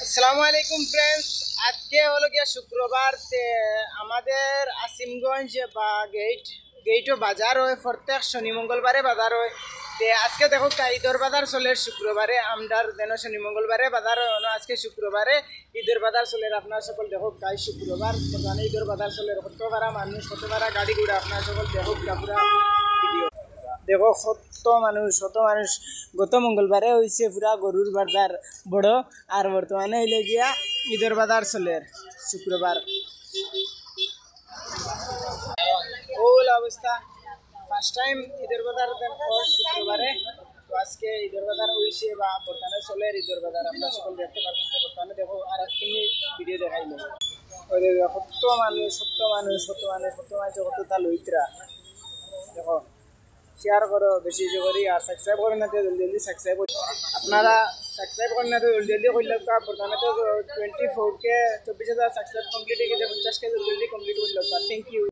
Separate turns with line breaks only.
আসসালামু আলাইকুম ফ্রেন্ডস, আজকে হলো গিয়া শুক্রবার। আমাদের আসিমগঞ্জ বা গেটও বাজার হয়, প্রত্যেক শনি মঙ্গলবারে বাজার হয়। আজকে দেখো ঈদের বাজার চলে শুক্রবারে, আমদার দেন শনি মঙ্গলবারে বাজার হয়, আজকে শুক্রবারে ঈদের বাজার চলে। আপনার সকল দেখো গাই শুক্রবার মানে ঈদের বাজার চলে, কত ভাড়া মানুষ, কত ভাড়া গাড়ি ঘোড়া, আপনার সকল দেখো পুরা ভিডিও দেখো। শত মানুষ গত মঙ্গলবারে হয়েছে পুরা গরুর বাজার বড়, আর বর্তমানে হইলে গিয়া ঈদের বাজার চলে শুক্রবার। ওল অবস্থা ফার্স্ট টাইম ঈদের বাজার শুক্রবারে। তো আজকে ঈদের বাজার হয়েছে বা বর্তমানে চলে ঈদের বাজার, আমরা সকল দেখতে পাচ্ছেন। বর্তমানে দেখো আর একদিনই ভিডিও দেখাইলো, কতটা লইত্রা দেখো। শেয়ার করো বেশি করি, আর সাবস্ক্রাইব করেন না তো জলদি সাবস্ক্রাইব করি। আপনারা সাবস্ক্রাইব করেন না তো জলদি করলে বর্তমানে তো 24K 24,000 সাবস্ক্রাইব কমপ্লিট হয়ে গেছে, 50K জলদি কমপ্লিট করলে। Thank you.